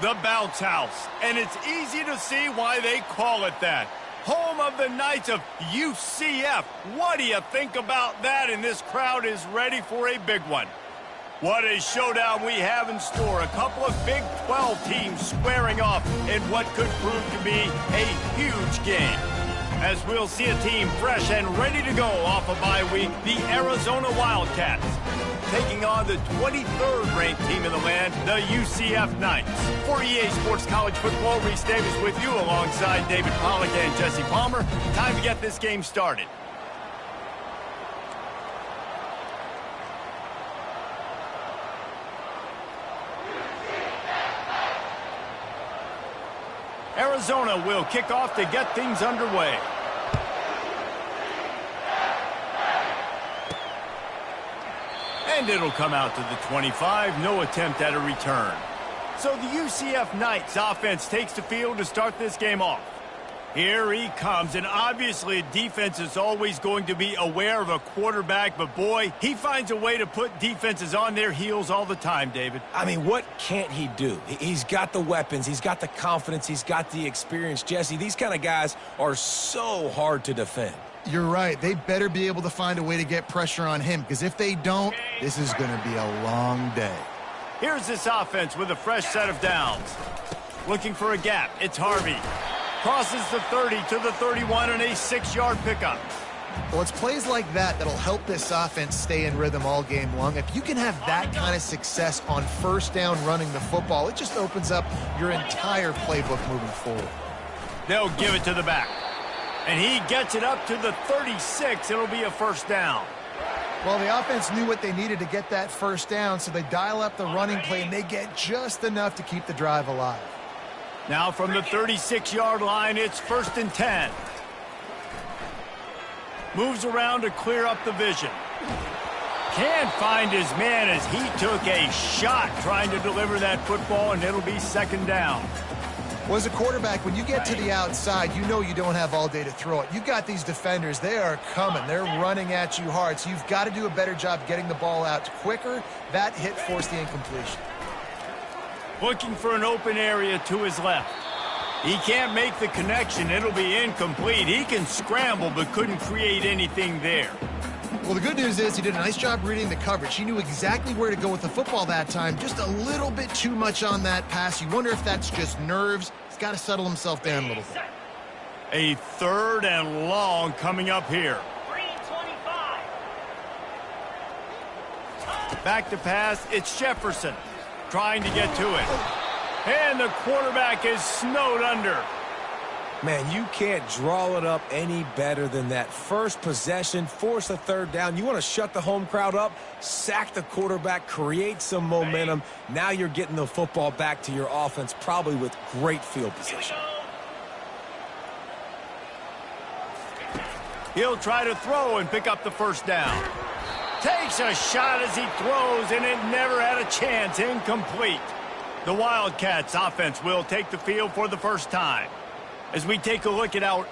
The Bounce House, and it's easy to see why they call it that. Home of the Knights of UCF. What do you think about that? And this crowd is ready for a big one. What a showdown we have in store. A couple of Big 12 teams squaring off in what could prove to be a huge game. As we'll see a team fresh and ready to go off a bye week, the Arizona Wildcats, taking on the 23rd ranked team in the land, the UCF Knights. For EA Sports College Football, Reese Davis with you alongside David Pollack and Jesse Palmer. Time to get this game started. Arizona will kick off to get things underway. And it'll come out to the 25. No attempt at a return. So the UCF Knights offense takes the field to start this game off. Here he comes, and obviously defense is always going to be aware of a quarterback, but boy, he finds a way to put defenses on their heels all the time, David. I mean, what can't he do? He's got the weapons, he's got the confidence, he's got the experience. Jesse, these kind of guys are so hard to defend. You're right. They better be able to find a way to get pressure on him, because if they don't, this is going to be a long day. Here's this offense with a fresh set of downs. Looking for a gap. It's Harvey. Crosses the 30 to the 31 and a 6-yard pickup. Well, it's plays like that that'll help this offense stay in rhythm all game long. If you can have that kind of success on first down running the football, it just opens up your entire playbook moving forward. They'll give it to the back. And he gets it up to the 36. It'll be a first down. Well, the offense knew what they needed to get that first down, so they dial up the running play, and they get just enough to keep the drive alive. Now from the 36-yard line, it's 1st and 10. Moves around to clear up the vision. Can't find his man as he took a shot trying to deliver that football, and it'll be 2nd down. Well, as a quarterback, when you get to the outside, you know you don't have all day to throw it. You've got these defenders. They are coming. They're running at you hard, so you've got to do a better job getting the ball out quicker. That hit forced the incompletion. Looking for an open area to his left. He can't make the connection. It'll be incomplete. He can scramble but couldn't create anything there. Well, the good news is he did a nice job reading the coverage. He knew exactly where to go with the football that time. Just a little bit too much on that pass. You wonder if that's just nerves. He's got to settle himself down a little bit. A 3rd and long coming up here. Back to pass. It's Jefferson. Trying to get to it. And the quarterback is snowed under. Man, you can't draw it up any better than that. First possession, force a 3rd down. You want to shut the home crowd up, sack the quarterback, create some momentum. Now you're getting the football back to your offense, probably with great field position. He'll try to throw and pick up the 1st down. Takes a shot as he throws, and it never had a chance. Incomplete. The Wildcats offense will take the field for the first time. As we take a look at our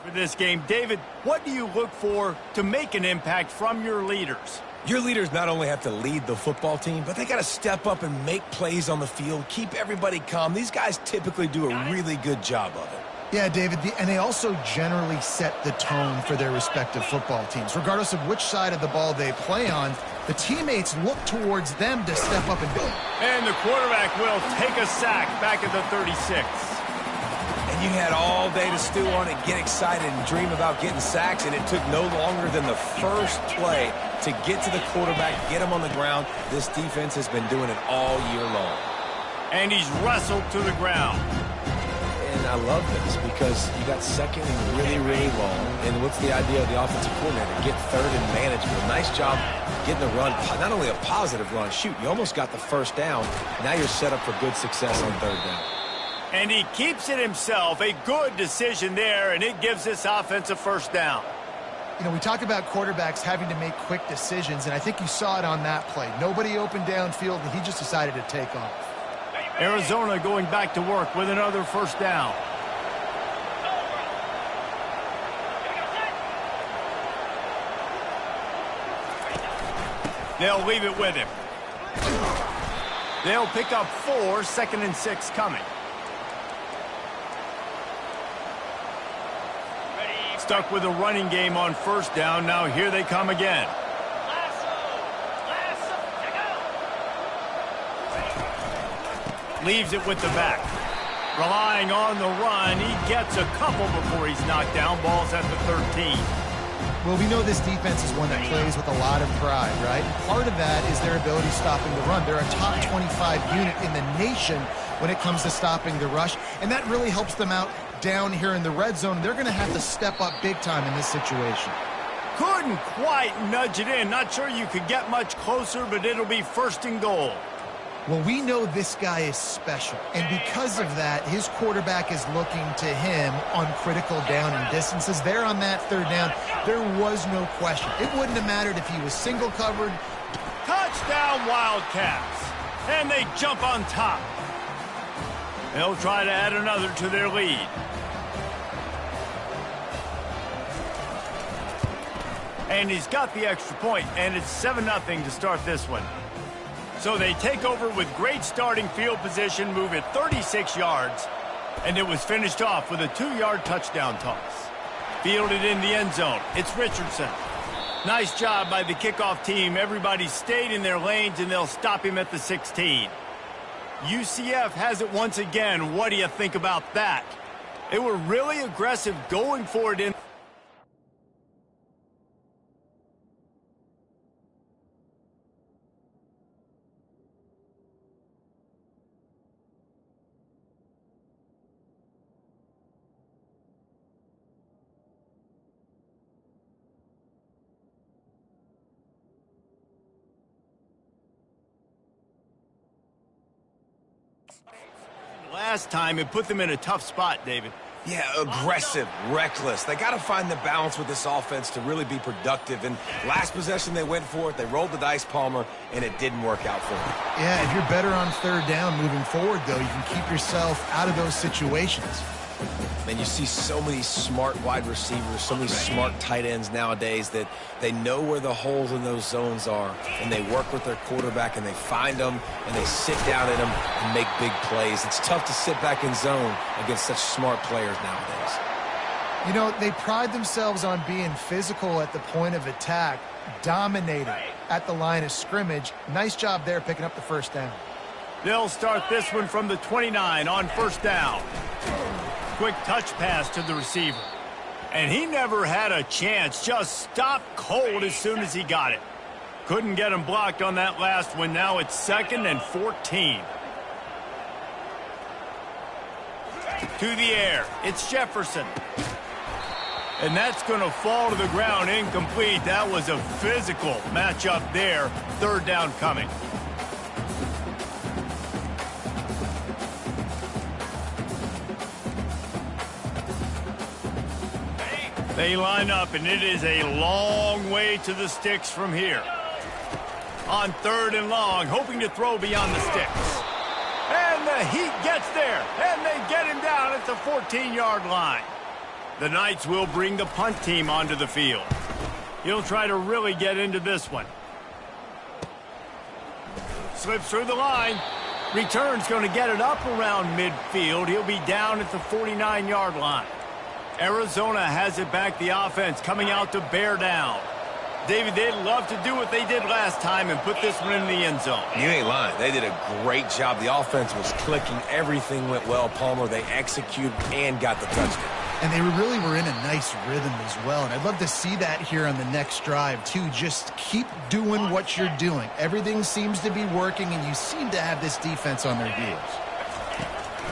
For this game, David, what do you look for to make an impact from your leaders? Your leaders not only have to lead the football team, but they got to step up and make plays on the field, keep everybody calm. These guys typically do a really good job of it. Yeah, David, and they also generally set the tone for their respective football teams. Regardless of which side of the ball they play on, the teammates look towards them to step up and do it. And the quarterback will take a sack back at the 36. And you had all day to stew on it, get excited, and dream about getting sacks, and it took no longer than the first play to get to the quarterback, get him on the ground. This defense has been doing it all year long. And he's wrestled to the ground. And I love this because you got second and really, really long. And what's the idea of the offensive coordinator? Get third and manageable. Nice job getting the run, not only a positive run. Shoot, you almost got the first down. Now you're set up for good success on third down. And he keeps it himself. A good decision there, and it gives this offense a first down. You know, we talk about quarterbacks having to make quick decisions, and I think you saw it on that play. Nobody open downfield, and he just decided to take off. Arizona going back to work with another first down. They'll leave it with him. They'll pick up 4, 2nd and 6 coming. Stuck with a running game on first down. Now here they come again. Leaves it with the back. Relying on the run. He gets a couple before he's knocked down. Ball's at the 13. Well, we know this defense is one that plays with a lot of pride, right? And part of that is their ability stopping the run. They're a top 25 unit in the nation when it comes to stopping the rush, and that really helps them out down here in the red zone. They're going to have to step up big time in this situation. Couldn't quite nudge it in. Not sure you could get much closer, but it'll be 1st and goal. Well, we know this guy is special, and because of that, his quarterback is looking to him on critical down and distances. There on that third down, there was no question. It wouldn't have mattered if he was single covered. Touchdown Wildcats, and they jump on top. They'll try to add another to their lead. And he's got the extra point, and it's 7-0 to start this one. So they take over with great starting field position, move it 36 yards, and it was finished off with a 2-yard touchdown toss. Fielded in the end zone. It's Richardson. Nice job by the kickoff team. Everybody stayed in their lanes, and they'll stop him at the 16. UCF has it once again. What do you think about that? They were really aggressive going for it in. Last time, it put them in a tough spot, David. Yeah, aggressive, reckless. They got to find the balance with this offense to really be productive. And last possession, they went for it. They rolled the dice, Palmer, and it didn't work out for them. Yeah, if you're better on third down moving forward, though, you can keep yourself out of those situations. And you see so many smart wide receivers, so many smart tight ends nowadays that they know where the holes in those zones are, and they work with their quarterback, and they find them, and they sit down in them and make big plays. It's tough to sit back in zone against such smart players nowadays. You know, they pride themselves on being physical at the point of attack, dominating at the line of scrimmage. Nice job there picking up the first down. They'll start this one from the 29 on first down. Quick touch pass to the receiver. And he never had a chance. Just stopped cold as soon as he got it. Couldn't get him blocked on that last one. Now it's 2nd and 14. To the air. It's Jefferson. And that's going to fall to the ground incomplete. That was a physical matchup there. Third down coming. They line up, and it is a long way to the sticks from here. On 3rd and long, hoping to throw beyond the sticks. And the heat gets there, and they get him down at the 14-yard line. The Knights will bring the punt team onto the field. He'll try to really get into this one. Slips through the line. Return's going to get it up around midfield. He'll be down at the 49-yard line. Arizona has it back. The offense coming out to bear down. David, they'd love to do what they did last time and put this one in the end zone. You ain't lying. They did a great job. The offense was clicking. Everything went well, Palmer. They executed and got the touchdown. And they really were in a nice rhythm as well. And I'd love to see that here on the next drive, too. Just keep doing what you're doing. Everything seems to be working, and you seem to have this defense on their heels.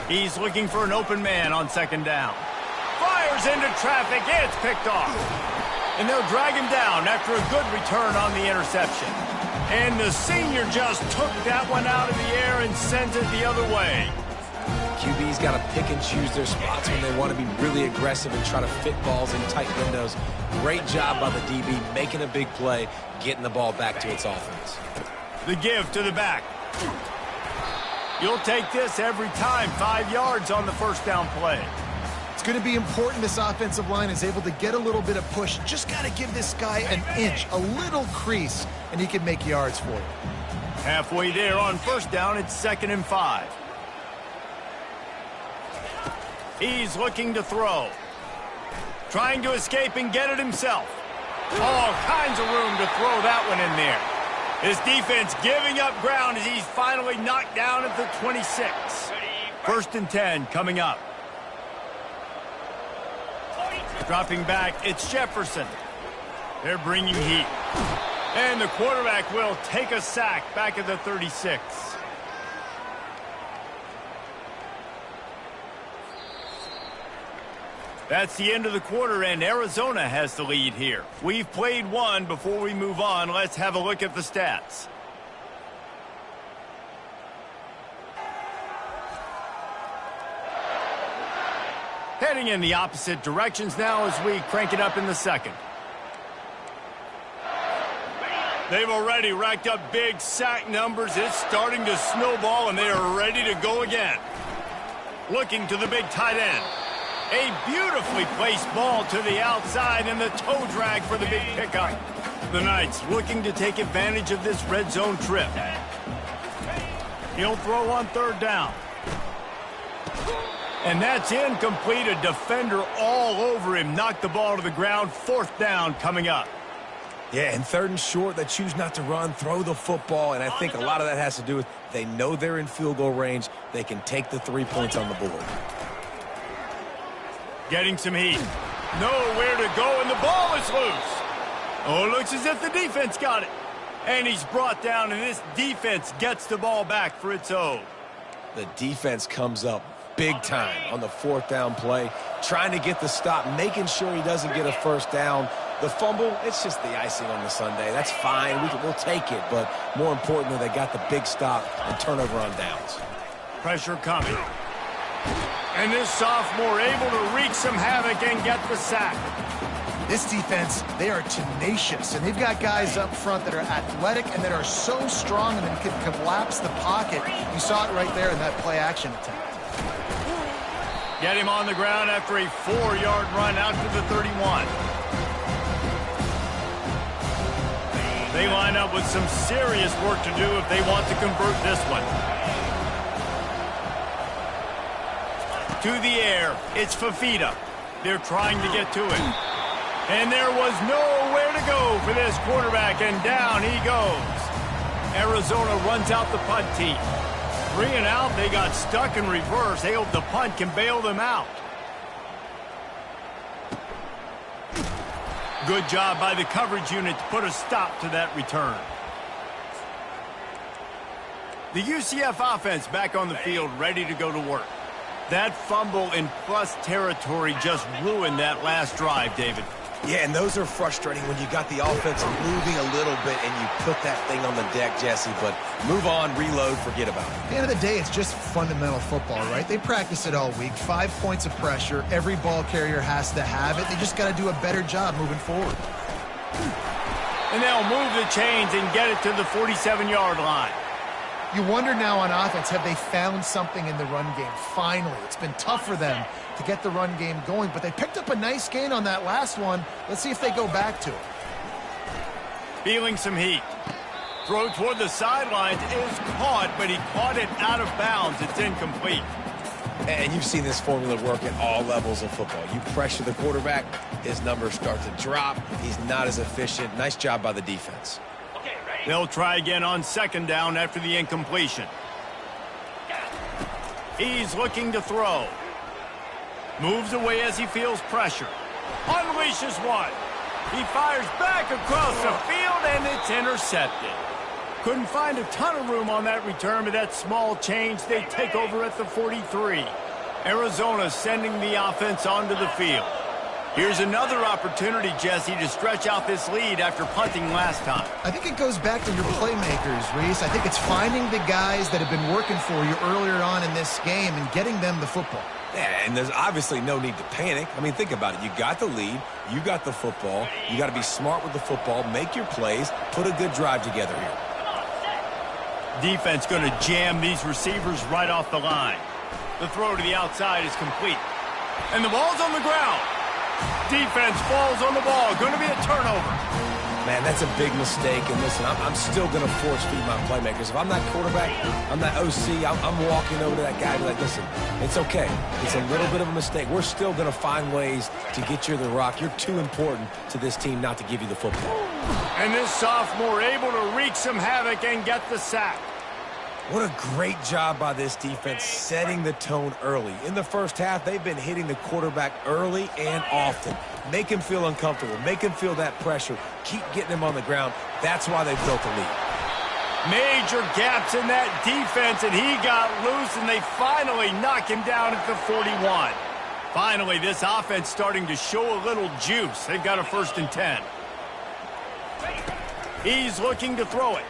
He's looking for an open man on second down. Fires into traffic. It's picked off. And they'll drag him down after a good return on the interception. And the senior just took that one out of the air and sent it the other way. QB's got to pick and choose their spots when they want to be really aggressive and try to fit balls in tight windows. Great job by the DB, making a big play, getting the ball back to its offense. The give to the back. You'll take this every time. 5 yards on the first down play. It's going to be important this offensive line is able to get a little bit of push. Just got to give this guy an inch, a little crease, and he can make yards for you. Halfway there on first down, it's 2nd and 5. He's looking to throw. Trying to escape and get it himself. All kinds of room to throw that one in there. His defense giving up ground as he's finally knocked down at the 26. 1st and 10 coming up. Dropping back, it's Jefferson. They're bringing heat. And the quarterback will take a sack back at the 36. That's the end of the quarter, and Arizona has the lead here. We've played one. Before we move on, let's have a look at the stats. Heading in the opposite directions now as we crank it up in the second. They've already racked up big sack numbers. It's starting to snowball, and they are ready to go again. Looking to the big tight end. A beautifully placed ball to the outside and the toe drag for the big pickup. The Knights looking to take advantage of this red zone trip. He'll throw on 3rd down. And that's incomplete. A defender all over him. Knocked the ball to the ground. 4th down coming up. Yeah, and 3rd and short, they choose not to run, throw the football, and I think a lot of that has to do with they know they're in field goal range. They can take the 3 points on the board. Getting some heat. Nowhere to go, and the ball is loose. Oh, it looks as if the defense got it. And he's brought down, and this defense gets the ball back for its own. The defense comes up big time on the 4th down play, trying to get the stop, making sure he doesn't get a 1st down. The fumble, it's just the icing on the sundae. That's fine. We'll take it, but more importantly, they got the big stop and turnover on downs. Pressure coming. And this sophomore able to wreak some havoc and get the sack. This defense, they are tenacious, and they've got guys up front that are athletic and that are so strong and can collapse the pocket. You saw it right there in that play-action attempt. Get him on the ground after a 4-yard run out to the 31. They line up with some serious work to do if they want to convert this one. To the air, it's Fafita. They're trying to get to it. And there was nowhere to go for this quarterback, and down he goes. Arizona runs out the punt team. 3 and out, they got stuck in reverse. They hope the punt can bail them out. Good job by the coverage unit to put a stop to that return. The UCF offense back on the field, ready to go to work. That fumble in plus territory just ruined that last drive, David. Yeah, and those are frustrating when you got the offense moving a little bit and you put that thing on the deck, Jesse. But move on, reload, forget about it. At the end of the day, it's just fundamental football, right? They practice it all week. 5 points of pressure. Every ball carrier has to have it. They just got to do a better job moving forward. And they'll move the chains and get it to the 47-yard line. You wonder now on offense, have they found something in the run game? Finally, it's been tough for them to get the run game going, but they picked up a nice gain on that last one. Let's see if they go back to it. Feeling some heat. Throw toward the sidelines is caught, but he caught it out of bounds. It's incomplete. And you've seen this formula work at all levels of football. You pressure the quarterback, his numbers start to drop. He's not as efficient. Nice job by the defense. They'll try again on second down after the incompletion. He's looking to throw. Moves away as he feels pressure. Unleashes one. He fires back across the field, and it's intercepted. Couldn't find a ton of room on that return, but that small change, they take over at the 43. Arizona sending the offense onto the field. Here's another opportunity, Jesse, to stretch out this lead after punting last time. I think it goes back to your playmakers, Reese. I think it's finding the guys that have been working for you earlier on in this game and getting them the football. Yeah, and there's obviously no need to panic. I mean, think about it. You got the lead. You got the football. You got to be smart with the football. Make your plays. Put a good drive together here. Defense going to jam these receivers right off the line. The throw to the outside is complete. And the ball's on the ground. Defense falls on the ball. Going to be a turnover. Man, that's a big mistake. And listen, I'm still going to force feed my playmakers. If I'm that quarterback, I'm that OC, I'm walking over to that guy and be like, listen, it's okay. It's a little bit of a mistake. We're still going to find ways to get you the rock. You're too important to this team not to give you the football. And this sophomore able to wreak some havoc and get the sack. What a great job by this defense setting the tone early. In the first half, they've been hitting the quarterback early and often. Make him feel uncomfortable. Make him feel that pressure. Keep getting him on the ground. That's why they've built a lead. Major gaps in that defense, and he got loose, and they finally knock him down at the 41. Finally, this offense starting to show a little juice. They've got a 1st and 10. He's looking to throw it.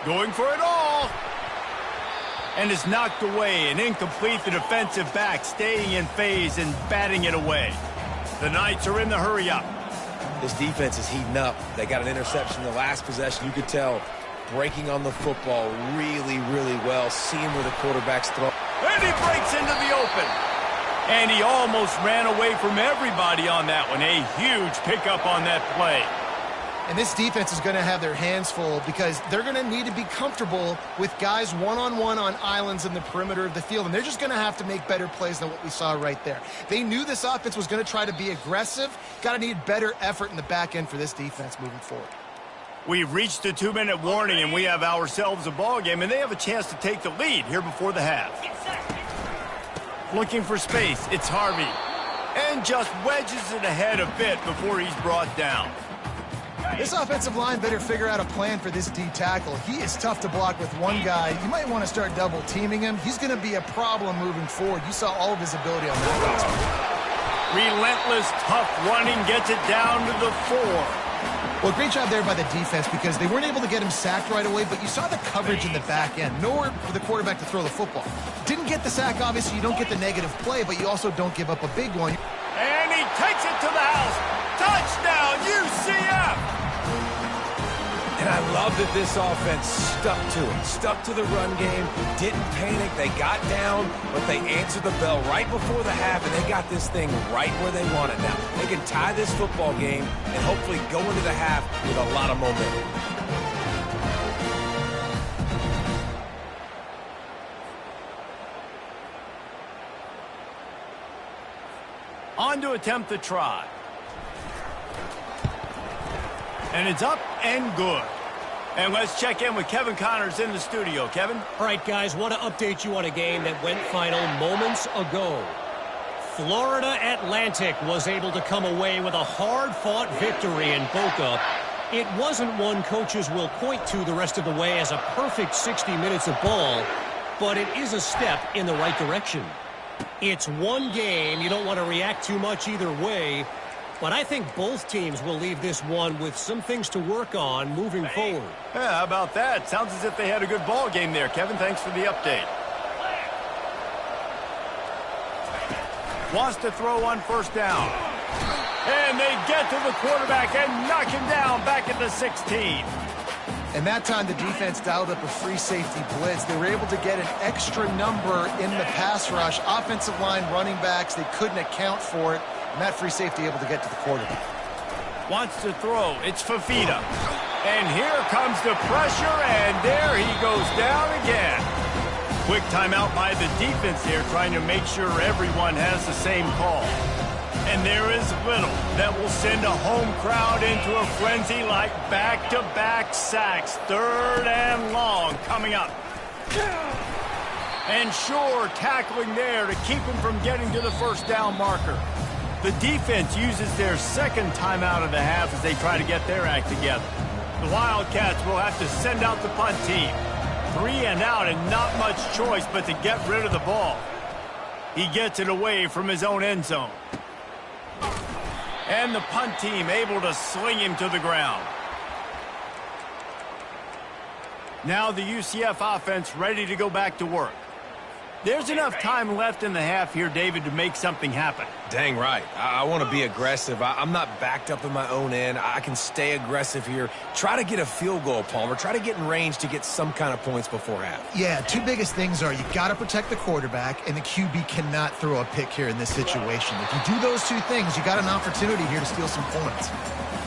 Going for it all. And is knocked away and incomplete. The defensive back staying in phase and batting it away. The Knights are in the hurry-up. This defense is heating up. They got an interception in the last possession. You could tell breaking on the football really, really well. Seeing where the quarterback's throw. And he breaks into the open. And he almost ran away from everybody on that one. A huge pickup on that play. And this defense is going to have their hands full because they're going to need to be comfortable with guys one-on-one on islands in the perimeter of the field. And they're just going to have to make better plays than what we saw right there. They knew this offense was going to try to be aggressive. Got to need better effort in the back end for this defense moving forward. We've reached the 2-minute warning, and we have ourselves a ball game, and they have a chance to take the lead here before the half. Looking for space. It's Harvey. And just wedges it ahead a bit before he's brought down. This offensive line better figure out a plan for this D tackle. He is tough to block with one guy. You might want to start double teaming him. He's going to be a problem moving forward. You saw all of his ability on that. Relentless, tough running gets it down to the 4. Well, great job there by the defense because they weren't able to get him sacked right away, but you saw the coverage in the back end. Nowhere for the quarterback to throw the football. Didn't get the sack, obviously. You don't get the negative play, but you also don't give up a big one. And he takes it to the house. Touchdown, UCF! And I love that this offense stuck to it. Stuck to the run game. Didn't panic. They got down, but they answered the bell right before the half, and they got this thing right where they want it. Now, they can tie this football game and hopefully go into the half with a lot of momentum. On to attempt the try. And it's up and good. And let's check in with Kevin Connors in the studio. Kevin? All right, guys, want to update you on a game that went final moments ago. Florida Atlantic was able to come away with a hard-fought victory in Boca. It wasn't one coaches will point to the rest of the way as a perfect 60 minutes of ball, but it is a step in the right direction. It's one game. You don't want to react too much either way. But I think both teams will leave this one with some things to work on moving forward. Yeah, how about that? Sounds as if they had a good ball game there, Kevin. Thanks for the update. Wants to throw on 1st down. And they get to the quarterback and knock him down back at the 16. And that time, the defense dialed up a free safety blitz. They were able to get an extra number in the pass rush. Offensive line, running backs, they couldn't account for it. And that free safety able to get to the quarterback. Wants to throw. It's Fifita. And here comes the pressure, and there he goes down again. Quick timeout by the defense here, trying to make sure everyone has the same call. And there is little that will send a home crowd into a frenzy like back-to-back sacks. 3rd and long coming up. And sure, tackling there to keep him from getting to the first down marker. The defense uses their second timeout of the half as they try to get their act together. The Wildcats will have to send out the punt team. 3 and out and not much choice but to get rid of the ball. He gets it away from his own end zone. And the punt team able to sling him to the ground. Now the UCF offense ready to go back to work. There's enough time left in the half here, David, to make something happen. Dang right. I want to be aggressive. I'm not backed up in my own end. I can stay aggressive here. Try to get a field goal, Palmer. Try to get in range to get some kind of points before half. Yeah, 2 biggest things are you got to protect the quarterback, and the QB cannot throw a pick here in this situation. If you do those 2 things, you got an opportunity here to steal some points.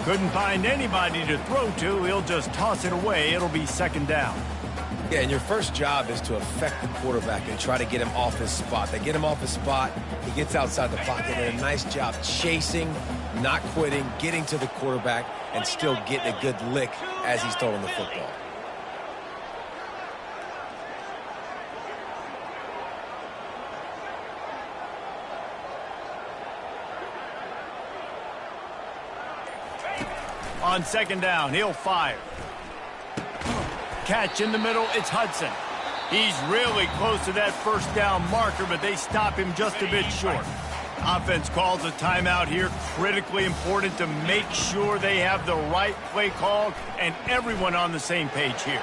Couldn't find anybody to throw to. He'll just toss it away. It'll be 2nd down. Yeah, and your first job is to affect the quarterback and try to get him off his spot. They get him off his spot, he gets outside the pocket, and a nice job chasing, not quitting, getting to the quarterback, and still getting a good lick as he's throwing the football. On 2nd down, he'll fire. Catch in the middle, it's Hudson. He's really close to that first down marker, but they stop him just a bit short. Offense calls a timeout here. Critically important to make sure they have the right play called and everyone on the same page here.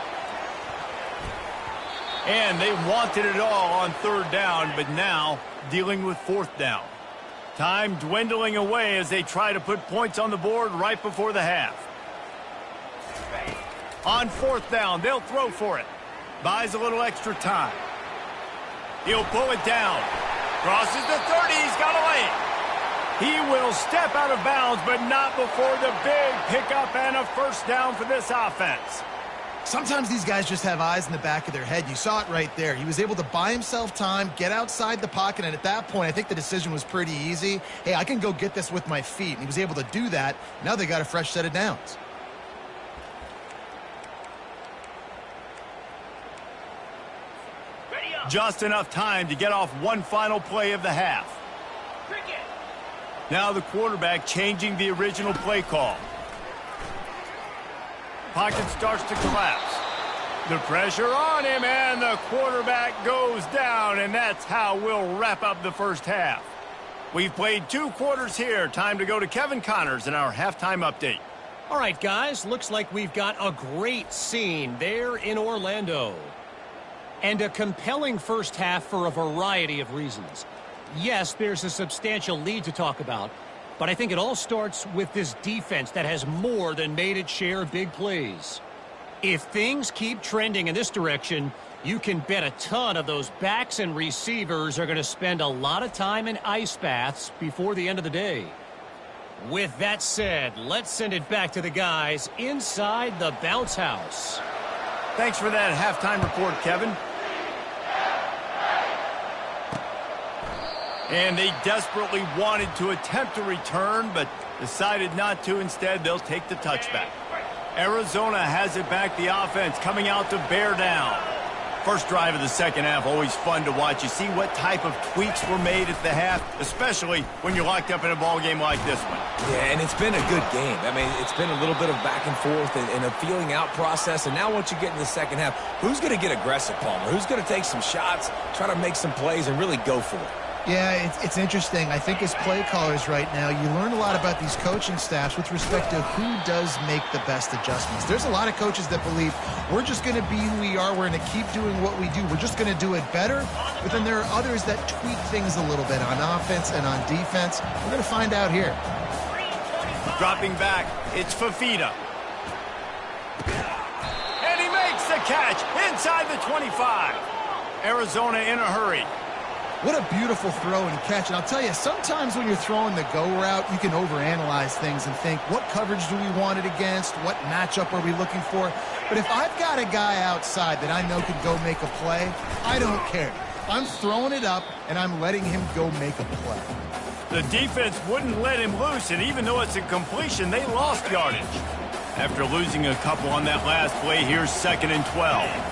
And they wanted it all on 3rd down, but now dealing with 4th down. Time dwindling away as they try to put points on the board right before the half. On 4th down, they'll throw for it. Buys a little extra time. He'll pull it down. Crosses the 30, he's got away. He will step out of bounds, but not before the big pickup and a 1st down for this offense. Sometimes these guys just have eyes in the back of their head. You saw it right there. He was able to buy himself time, get outside the pocket, and at that point, I think the decision was pretty easy. Hey, I can go get this with my feet. And he was able to do that. Now they got a fresh set of downs. Just enough time to get off one final play of the half. Now the quarterback changing the original play call. Pocket starts to collapse. The pressure on him, and the quarterback goes down, and that's how we'll wrap up the first half. We've played 2 quarters here. Time to go to Kevin Connors in our halftime update. All right, guys, looks like we've got a great scene there in Orlando. And a compelling first half for a variety of reasons. Yes, there's a substantial lead to talk about, but I think it all starts with this defense that has more than made its share of big plays. If things keep trending in this direction, you can bet a ton of those backs and receivers are going to spend a lot of time in ice baths before the end of the day. With that said, let's send it back to the guys inside the bounce house. Thanks for that halftime report, Kevin. And they desperately wanted to attempt a return, but decided not to. Instead, they'll take the touchback. Arizona has it back, the offense coming out to bear down. First drive of the second half, always fun to watch. You see what type of tweaks were made at the half, especially when you're locked up in a ball game like this one. Yeah, and it's been a good game. I mean, it's been a little bit of back and forth and a feeling out process. And now once you get in the second half, who's going to get aggressive, Palmer? Who's going to take some shots, try to make some plays, and really go for it? Yeah, it's interesting. I think as play callers right now, you learn a lot about these coaching staffs with respect to who does make the best adjustments. There's a lot of coaches that believe we're just going to be who we are. We're going to keep doing what we do. We're just going to do it better. But then there are others that tweak things a little bit on offense and on defense. We're going to find out here. Dropping back, it's Fifita. catch inside the 25. Arizona in a hurry. What a beautiful throw and catch. And I'll tell you, sometimes when you're throwing the go route, you can overanalyze things and think, what coverage do we want it against? What matchup are we looking for? But if I've got a guy outside that I know can go make a play, I don't care. I'm throwing it up, and I'm letting him go make a play. The defense wouldn't let him loose, and even though it's a completion, they lost yardage. After losing a couple on that last play, here's 2nd and 12.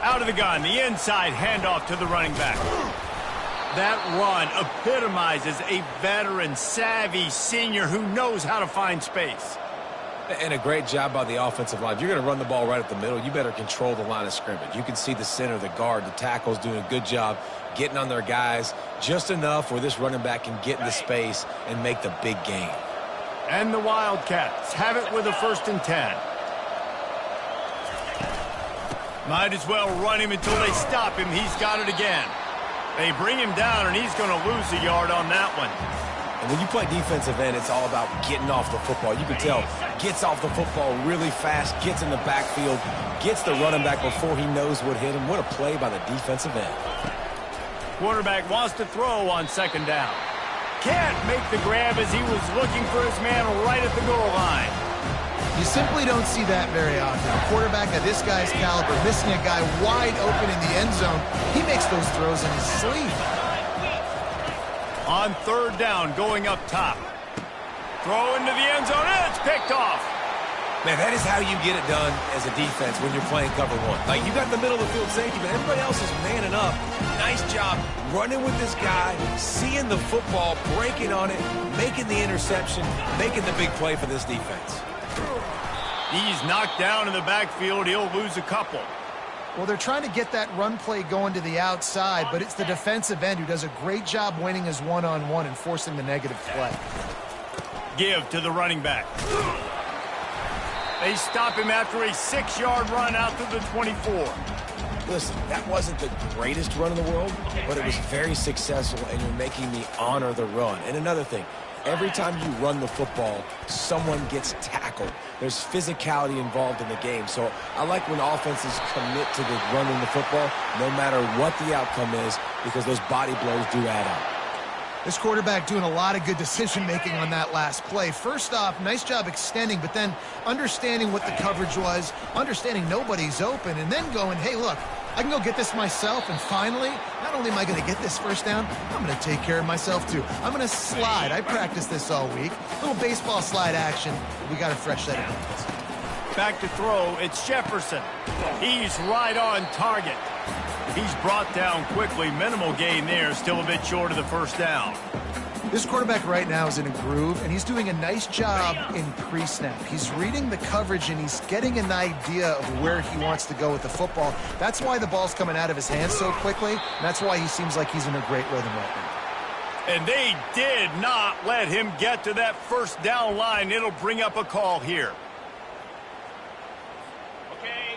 Out of the gun, the inside handoff to the running back. That run epitomizes a veteran, savvy senior who knows how to find space. And a great job by the offensive line. If you're going to run the ball right up the middle, you better control the line of scrimmage. You can see the center, the guard, the tackles doing a good job getting on their guys just enough where this running back can get into space and make the big gain. And the Wildcats have it with a 1st and 10. Might as well run him until they stop him. He's got it again. They bring him down, and he's going to lose a yard on that one. And when you play defensive end, it's all about getting off the football. You can tell, gets off the football really fast, gets in the backfield, gets the running back before he knows what hit him. What a play by the defensive end. Quarterback wants to throw on 2nd down. Can't make the grab as he was looking for his man right at the goal line. You simply don't see that very often. A quarterback of this guy's caliber missing a guy wide open in the end zone. He makes those throws in his sleep. On 3rd down, going up top. Throw into the end zone, and it's picked off. Man, that is how you get it done as a defense when you're playing cover one. Like, you got the middle of the field safety, but everybody else is manning up. Nice job running with this guy, seeing the football, breaking on it, making the interception, making the big play for this defense. He's knocked down in the backfield. He'll lose a couple. Well, they're trying to get that run play going to the outside, but it's the defensive end who does a great job winning his one-on-one and forcing the negative play. Give to the running back. They stop him after a 6-yard run out to the 24. Listen, that wasn't the greatest run in the world, but it was very successful, and you're making me honor the run. And another thing, every time you run the football, someone gets tackled. There's physicality involved in the game. So I like when offenses commit to the running the football, no matter what the outcome is, because those body blows do add up. This quarterback doing a lot of good decision-making on that last play. First off, nice job extending, but then understanding what the coverage was, understanding nobody's open, and then going, hey, look, I can go get this myself, and finally, not only am I going to get this first down, I'm going to take care of myself too. I'm going to slide. I practiced this all week. Little baseball slide action. We got a fresh set of hands. Back to throw, it's Jefferson. He's right on target. He's brought down quickly. Minimal gain there, still a bit short of the 1st down. This quarterback right now is in a groove, and he's doing a nice job in pre-snap. He's reading the coverage, and he's getting an idea of where he wants to go with the football. That's why the ball's coming out of his hands so quickly, and that's why he seems like he's in a great rhythm right now. And they did not let him get to that 1st down line. It'll bring up a call here.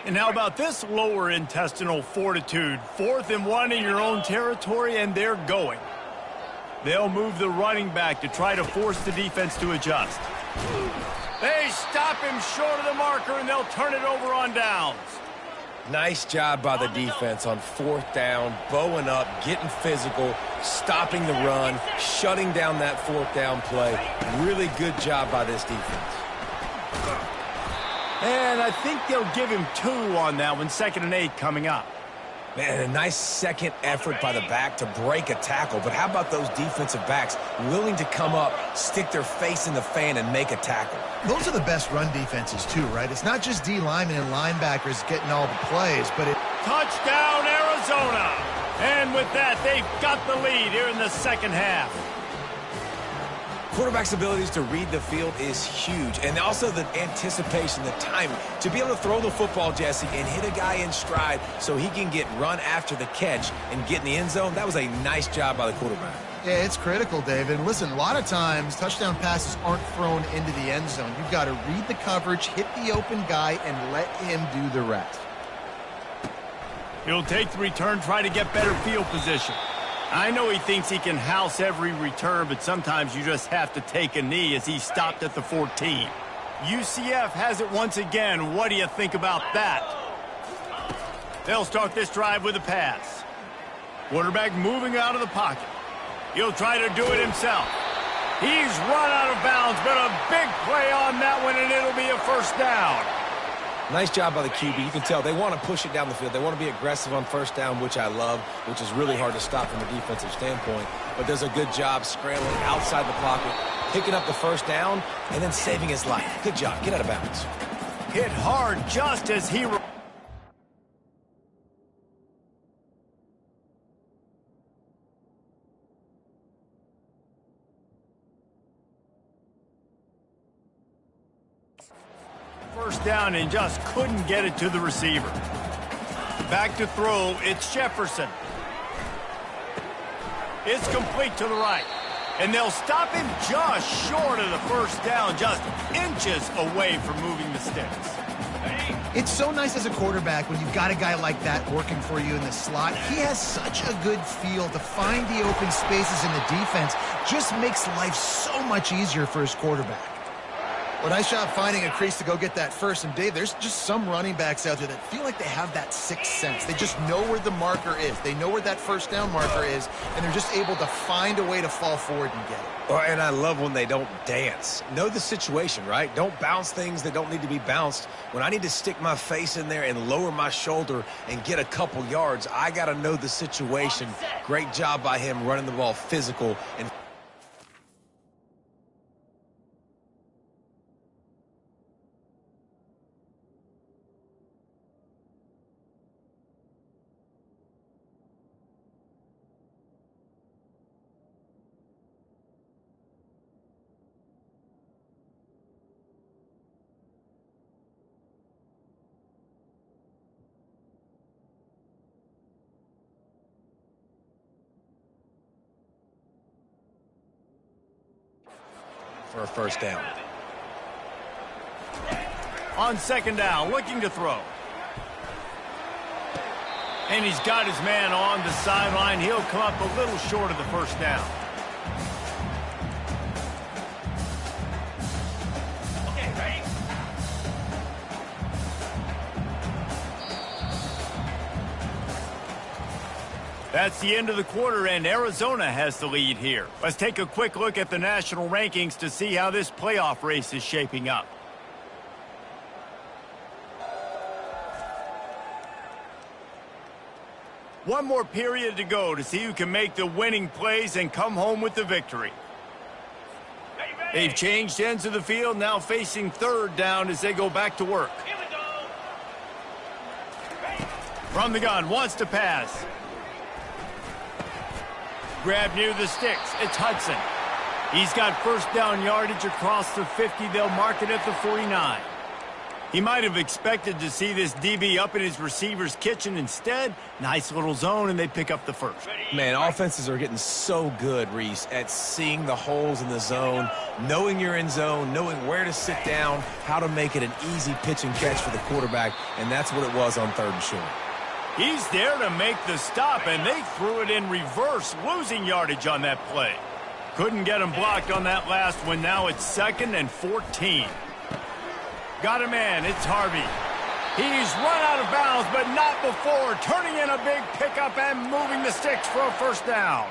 And how about this lower intestinal fortitude? 4th and 1 in your own territory, and they're going. They'll move the running back to try to force the defense to adjust. They stop him short of the marker, and they'll turn it over on downs. Nice job by the defense on 4th down, bowing up, getting physical, stopping the run, shutting down that 4th down play. Really good job by this defense. And I think they'll give him 2 on that one. 2nd and 8 coming up. Man, a nice second effort by the back to break a tackle. But how about those defensive backs willing to come up, stick their face in the fan, and make a tackle? Those are the best run defenses, too, right? It's not just D linemen and linebackers getting all the plays, but it... Touchdown, Arizona! And with that, they've got the lead here in the 2nd half. Quarterback's abilities to read the field is huge, and also the anticipation, the timing. To be able to throw the football, Jesse, and hit a guy in stride so he can get run after the catch and get in the end zone, that was a nice job by the quarterback. Yeah, it's critical, David. And listen, a lot of times, touchdown passes aren't thrown into the end zone. You've got to read the coverage, hit the open guy, and let him do the rest. He'll take the return, try to get better field position. I know he thinks he can house every return, but sometimes you just have to take a knee as he stopped at the 14. UCF has it once again. What do you think about that? They'll start this drive with a pass. Quarterback moving out of the pocket. He'll try to do it himself. He's run out of bounds, but a big play on that one, and it'll be a first down. Nice job by the QB. You can tell they want to push it down the field. They want to be aggressive on first down, which I love, which is really hard to stop from a defensive standpoint. But there's a good job scrambling outside the pocket, picking up the first down, and then saving his life. Good job. Get out of bounds. Hit hard just as he... First down and just couldn't get it to the receiver. Back to throw, it's Jefferson. It's complete to the right. And they'll stop him just short of the first down, just inches away from moving the sticks. It's so nice as a quarterback when you've got a guy like that working for you in the slot. He has such a good feel to find the open spaces in the defense. Just makes life so much easier for his quarterback. Well, nice job finding a crease to go get that first. And, Dave, there's just some running backs out there that feel like they have that sixth sense. They just know where the marker is. They know where that first down marker is, and they're just able to find a way to fall forward and get it. Oh, and I love when they don't dance. Know the situation, right? Don't bounce things that don't need to be bounced. When I need to stick my face in there and lower my shoulder and get a couple yards, I got to know the situation. Great job by him running the ball physical and for a first down. On second down, looking to throw. And he's got his man on the sideline. He'll come up a little short of the first down. Okay, ready? That's the end of the quarter, and Arizona has the lead here. Let's take a quick look at the national rankings to see how this playoff race is shaping up. One more period to go to see who can make the winning plays and come home with the victory. They've changed ends of the field, now facing third down as they go back to work. Here we go. From the gun, wants to pass. Grab near the sticks. It's Hudson. He's got first down yardage across the 50. They'll mark it at the 49. He might have expected to see this DB up in his receiver's kitchen. Instead, nice little zone, and they pick up the first. Man, offenses are getting so good, Reese, at seeing the holes in the zone, knowing you're in zone, knowing where to sit down, how to make it an easy pitch and catch for the quarterback, and that's what it was on third and short. He's there to make the stop, and they threw it in reverse, losing yardage on that play. Couldn't get him blocked on that last one. Now it's 2nd and 14. Got a man. It's Harvey. He's run out of bounds, but not before turning in a big pickup and moving the sticks for a first down.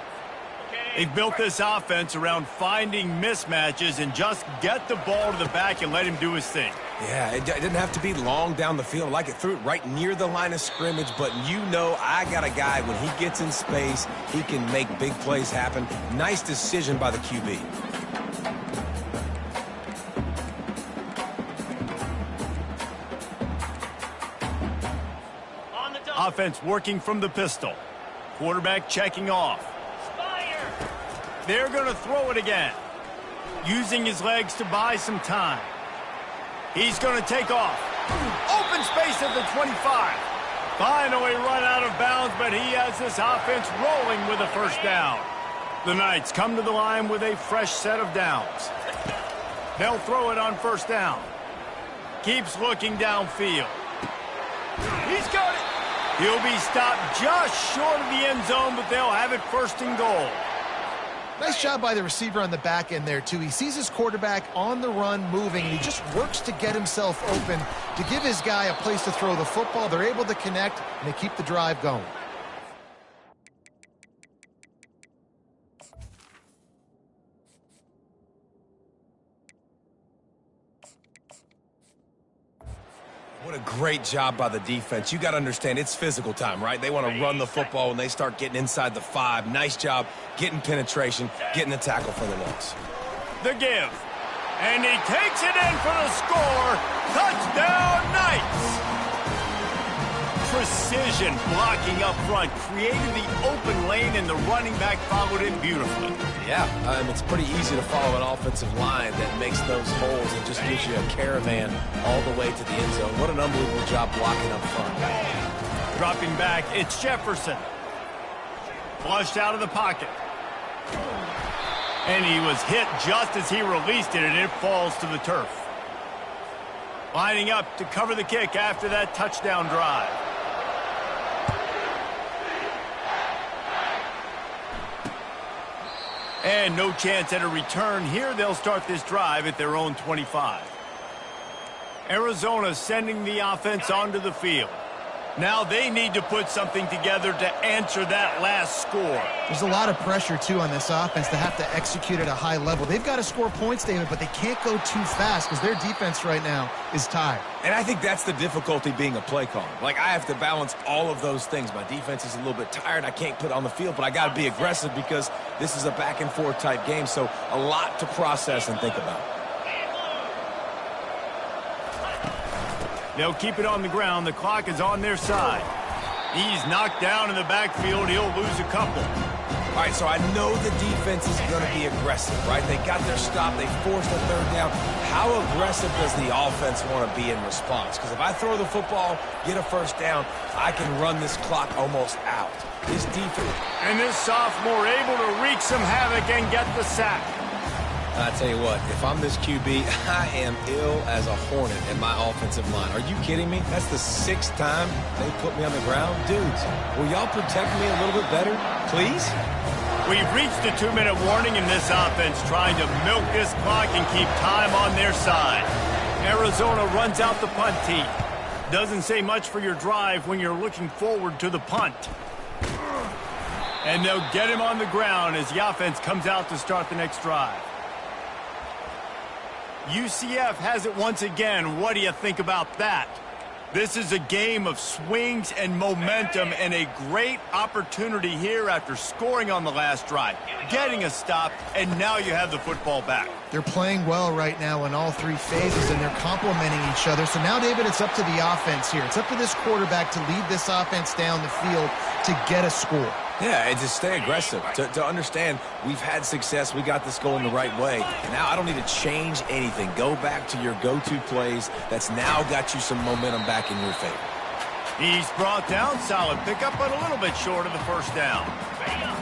They've built this offense around finding mismatches and just get the ball to the back and let him do his thing. Yeah, it didn't have to be long down the field. Like it threw it right near the line of scrimmage, but you know I got a guy, when he gets in space, he can make big plays happen. Nice decision by the QB. Offense working from the pistol. Quarterback checking off. They're going to throw it again. Using his legs to buy some time. He's going to take off. Open space at the 25. Finally run out of bounds, but he has this offense rolling with a first down. The Knights come to the line with a fresh set of downs. They'll throw it on first down. Keeps looking downfield. He's got it. He'll be stopped just short of the end zone, but they'll have it 1st and goal. Nice job by the receiver on the back end there, too. He sees his quarterback on the run moving, and he just works to get himself open to give his guy a place to throw the football. They're able to connect, and they keep the drive going. What a great job by the defense. You got to understand, it's physical time, right? They want to run the football when they start getting inside the 5. Nice job getting penetration, getting the tackle for the loss. The give. And he takes it in for the score. Touchdown, Knights! Precision blocking up front, created the open lane, and the running back followed it beautifully. Yeah, it's pretty easy to follow an offensive line that makes those holes and just gives you a caravan all the way to the end zone. What an unbelievable job blocking up front. Dropping back, it's Jefferson. Flushed out of the pocket. And he was hit just as he released it, and it falls to the turf. Lining up to cover the kick after that touchdown drive. And no chance at a return here. They'll start this drive at their own 25. Arizona sending the offense onto the field. Now they need to put something together to answer that last score. There's a lot of pressure, too, on this offense to have to execute at a high level. They've got to score points, David, but they can't go too fast because their defense right now is tired. And I think that's the difficulty being a play caller. Like, I have to balance all of those things. My defense is a little bit tired. I can't put it on the field, but I got to be aggressive because this is a back-and-forth type game, so a lot to process and think about. They'll keep it on the ground. The clock is on their side. He's knocked down in the backfield. He'll lose a couple. All right, so I know the defense is going to be aggressive, right? They got their stop. They forced a third down. How aggressive does the offense want to be in response? Because if I throw the football, get a first down, I can run this clock almost out. This defense. And this sophomore able to wreak some havoc and get the sack. I tell you what, if I'm this QB, I am ill as a hornet in my offensive line. Are you kidding me? That's the 6th time they put me on the ground. Dudes, will y'all protect me a little bit better, please? We've reached the 2-minute warning in this offense, trying to milk this clock and keep time on their side. Arizona runs out the punt tee. Doesn't say much for your drive when you're looking forward to the punt. And they'll get him on the ground as the offense comes out to start the next drive. UCF has it once again. What do you think about that? This is a game of swings and momentum, and a great opportunity here after scoring on the last drive, getting a stop, and now you have the football back. They're playing well right now in all 3 phases, and they're complementing each other. So now, David, it's up to the offense here. It's up to this quarterback to lead this offense down the field to get a score. Yeah, and to stay aggressive, to understand we've had success, we got this going the right way. Now I don't need to change anything. Go back to your go-to plays. That's now got you some momentum back in your favor. He's brought down, solid pickup, but a little bit short of the first down.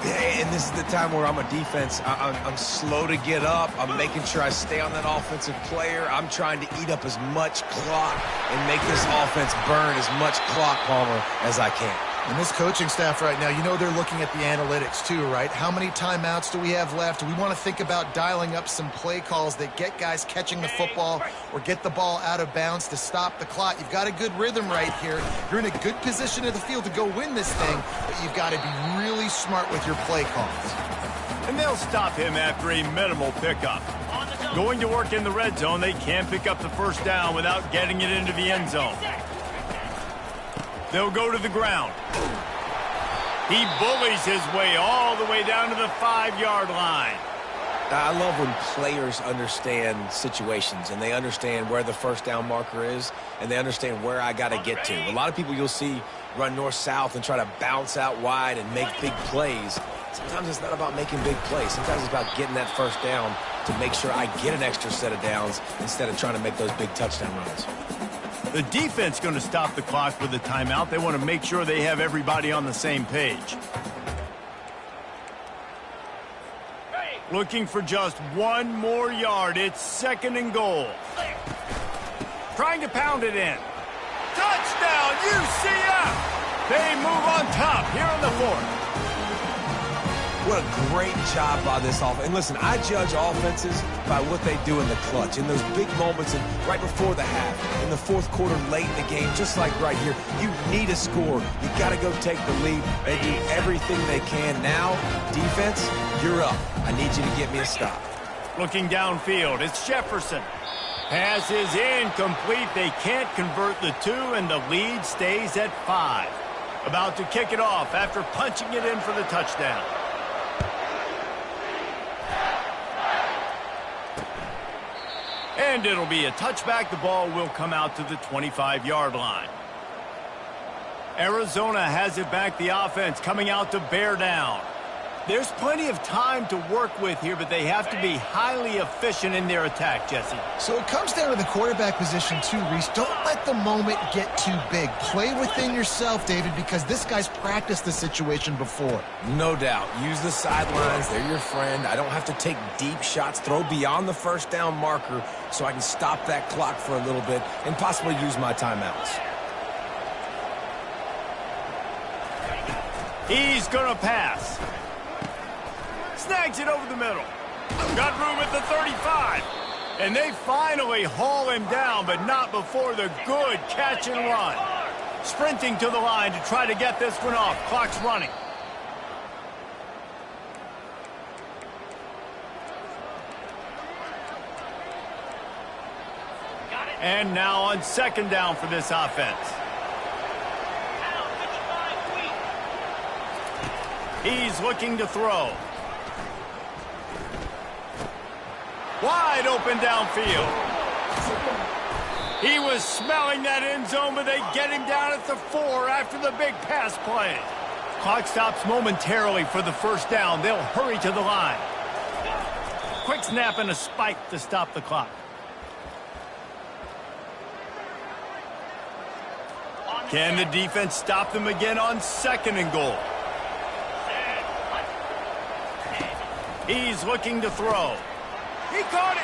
Yeah, and this is the time where I'm a defense. I'm slow to get up. I'm making sure I stay on that offensive player. I'm trying to eat up as much clock and make this offense burn as much clock, Palmer, as I can. And this coaching staff right now, you know they're looking at the analytics too, right? How many timeouts do we have left? We want to think about dialing up some play calls that get guys catching the football or get the ball out of bounds to stop the clock. You've got a good rhythm right here. You're in a good position of the field to go win this thing, but you've got to be really smart with your play calls. And they'll stop him after a minimal pickup. Going to work in the red zone, they can't pick up the first down without getting it into the end zone. They'll go to the ground. He bullies his way all the way down to the 5-yard line. I love when players understand situations and they understand where the first down marker is and they understand where I got to get to. A lot of people you'll see run north-south and try to bounce out wide and make big plays. Sometimes it's not about making big plays. Sometimes it's about getting that first down to make sure I get an extra set of downs instead of trying to make those big touchdown runs. The defense going to stop the clock with a timeout. They want to make sure they have everybody on the same page. Looking for just 1 more yard. It's 2nd and goal. Trying to pound it in. Touchdown, UCF! They move on top here in the 4th. What a great job by this offense. And listen, I judge offenses by what they do in the clutch, in those big moments and right before the half, in the fourth quarter, late in the game, just like right here. You need a score. You got to go take the lead. They do everything they can. Now, defense, you're up. I need you to get me a stop. Looking downfield, it's Jefferson. Pass is incomplete. They can't convert the two, and the lead stays at 5. About to kick it off after punching it in for the touchdown. And it'll be a touchback. The ball will come out to the 25-yard line. Arizona has it back. The offense coming out to bear down. There's plenty of time to work with here, but they have to be highly efficient in their attack, Jesse. So it comes down to the quarterback position too, Reese. Don't let the moment get too big. Play within yourself, David, because this guy's practiced the situation before. No doubt. Use the sidelines. They're your friend. I don't have to take deep shots. Throw beyond the first down marker so I can stop that clock for a little bit and possibly use my timeouts. He's going to pass. Snags it over the middle. Got room at the 35. And they finally haul him down, but not before the good catch and run. Sprinting to the line to try to get this one off. Clock's running. And now on second down for this offense. He's looking to throw. Wide open downfield. He was smelling that end zone, but they get him down at the 4 after the big pass play. Clock stops momentarily for the first down. They'll hurry to the line. Quick snap and a spike to stop the clock. Can the defense stop them again on second and goal? He's looking to throw. He caught it.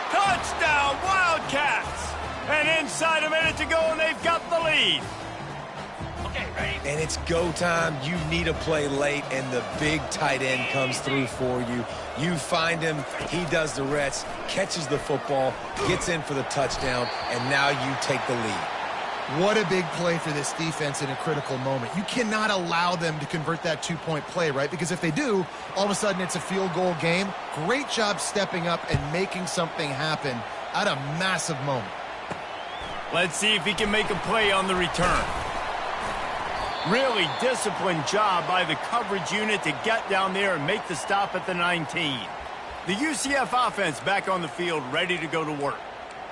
Touchdown, Wildcats. And inside a minute to go, and they've got the lead. Okay, ready? And it's go time. You need a play late, and the big tight end comes through for you. You find him. He does the rest, catches the football, gets in for the touchdown, and now you take the lead. What a big play for this defense in a critical moment. You cannot allow them to convert that two-point play, right? Because if they do, all of a sudden it's a field goal game. Great job stepping up and making something happen at a massive moment. Let's see if he can make a play on the return. Really disciplined job by the coverage unit to get down there and make the stop at the 19. The UCF offense back on the field, ready to go to work.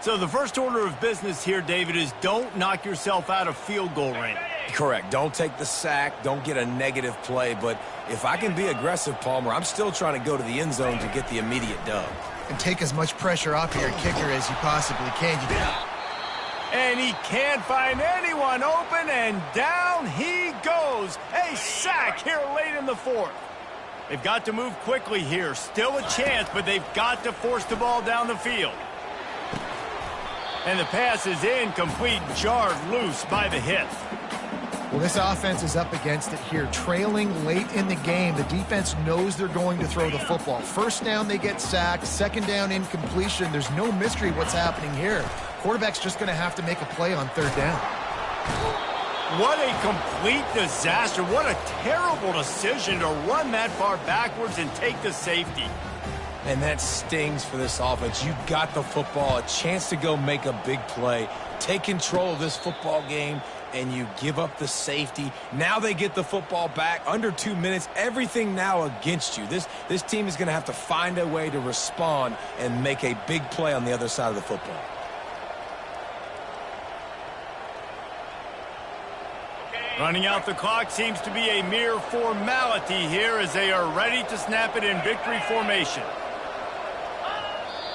So the first order of business here, David, is don't knock yourself out of field goal range. Correct. Don't take the sack. Don't get a negative play. But if I can be aggressive, Palmer, I'm still trying to go to the end zone to get the immediate dub. And take as much pressure off your kicker as you possibly can. And he can't find anyone open, and down he goes. A sack here late in the 4th. They've got to move quickly here. Still a chance, but they've got to force the ball down the field. And the pass is incomplete, jarred loose by the hit. Well, this offense is up against it here. Trailing late in the game, the defense knows they're going to throw the football. First down, they get sacked. Second down, incompletion. There's no mystery what's happening here. Quarterback's just going to have to make a play on third down. What a complete disaster. What a terrible decision to run that far backwards and take the safety. And that stings for this offense. You got the football, a chance to go make a big play, take control of this football game, and you give up the safety. Now they get the football back under 2 minutes. Everything now against you. This team is going to have to find a way to respond and make a big play on the other side of the football. Running out the clock seems to be a mere formality here as they are ready to snap it in victory formation.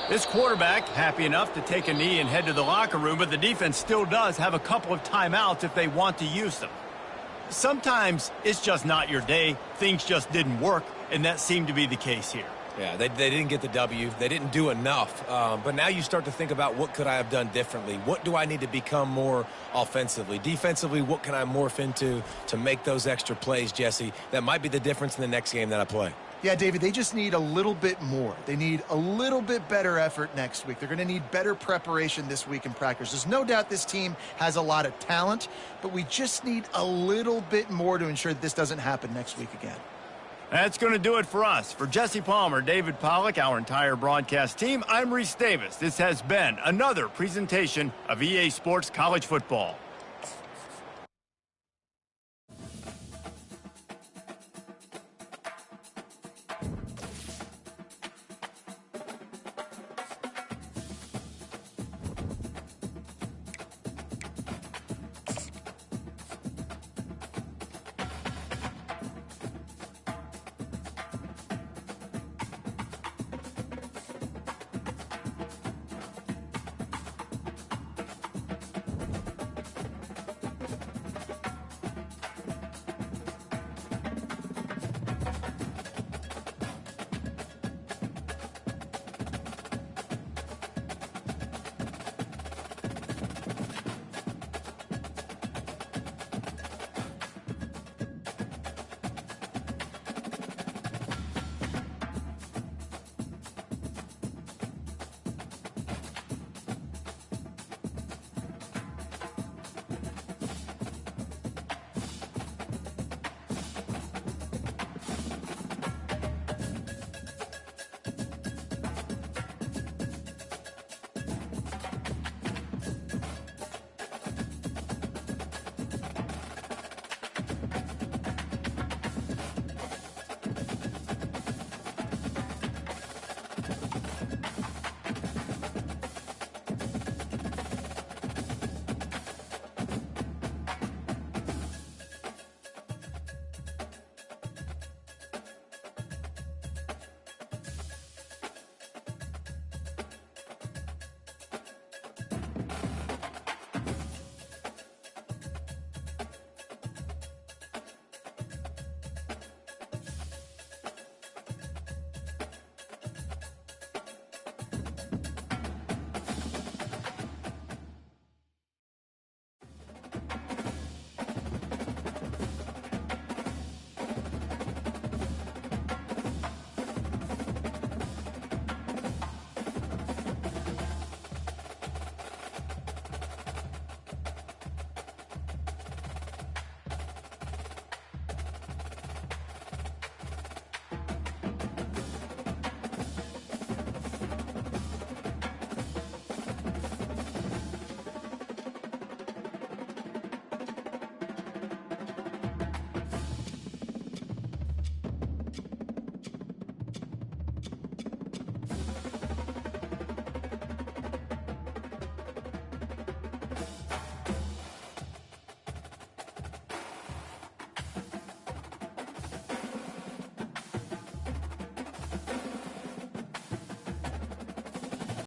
This quarterback happy enough to take a knee and head to the locker room, but the defense still does have a couple of timeouts if they want to use them. Sometimes it's just not your day. Things just didn't work, and that seemed to be the case here. Yeah, they didn't get the W. They didn't do enough. But now you start to think about what could I have done differently? What do I need to become more offensively? Defensively, what can I morph into to make those extra plays, Jesse? That might be the difference in the next game that I play. Yeah, David, they just need a little bit more. They need a little bit better effort next week. They're going to need better preparation this week in practice. There's no doubt this team has a lot of talent, but we just need a little bit more to ensure that this doesn't happen next week again. That's going to do it for us. For Jesse Palmer, David Pollack, our entire broadcast team, I'm Reese Davis. This has been another presentation of EA Sports College Football.